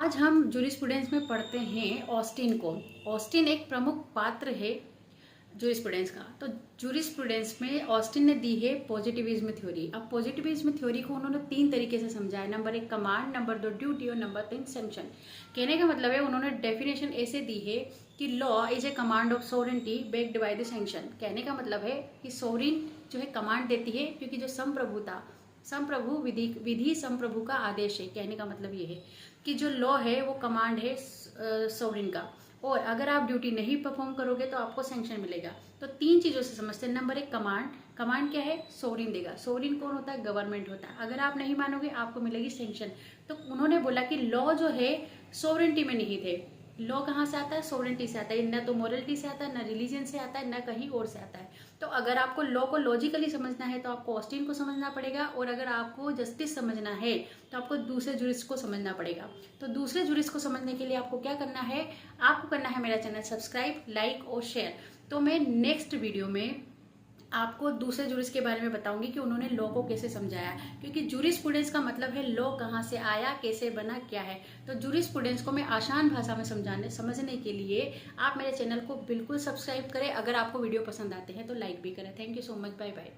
आज हम जूरिस्प्रूडेंस में पढ़ते हैं ऑस्टिन को। ऑस्टिन एक प्रमुख पात्र है जूरिस्प्रूडेंस का। तो जूरिस्प्रूडेंस में ऑस्टिन ने दी है पॉजिटिविज्म थ्योरी। अब पॉजिटिविज्म थ्योरी को उन्होंने 3 तरीके से समझाया। नंबर 1 कमांड, नंबर 2 ड्यूटी और नंबर 3 सैंक्शन। कहने का मतलब है उन्होंने डेफिनेशन ऐसे दी है कि law is a command of sovereignty backed by the sanction. कहने का मतलब है कि सोवरेन जो है कमांड देती है, क्योंकि जो संप्रभु विधि विधि संप्रभु का आदेश है। कहने का मतलब ये है कि जो लॉ है वो कमांड है सोवरेन का, और अगर आप ड्यूटी नहीं परफॉर्म करोगे तो आपको सैंक्शन मिलेगा। तो 3 चीजों से समझते हैं। Number 1 command. कमांड क्या है? सोवरेन देगा। सोवरेन कौन होता है? गवर्नमेंट होता है। अगर आप नहीं मानोगे आपको मिलेगी सैंक्शन। तो उन्होंने बोला कि लॉ जो है सोवरेनिटी में निहित है। लॉ कहाँ से आता है? सोवरेनिटी से आता है। न तो मोरलिटी से आता है, न रिलीजन से आता है, न कहीं और से आता है। तो अगर आपको लॉ को लॉजिकली समझना है तो आपको ऑस्टिन को समझना पड़ेगा, और अगर आपको जस्टिस समझना है तो आपको दूसरे जुरिस्ट को समझना पड़ेगा। तो दूसरे जुरिस्ट को समझने के लिए आपको क्या करना है? आपको करना है मेरा चैनल सब्सक्राइब, लाइक और शेयर। तो मैं नेक्स्ट वीडियो में आपको दूसरे जुरिस्ट के बारे में बताऊंगी कि उन्होंने लॉ को कैसे समझाया, क्योंकि जूरिस्प्रूडेंस का मतलब है लॉ कहाँ से आया, कैसे बना, क्या है। तो जूरिस्प्रूडेंस को मैं आसान भाषा में समझने के लिए आप मेरे चैनल को बिल्कुल सब्सक्राइब करें। अगर आपको वीडियो पसंद आते हैं तो लाइक भी करें। Thank you so much. Bye bye.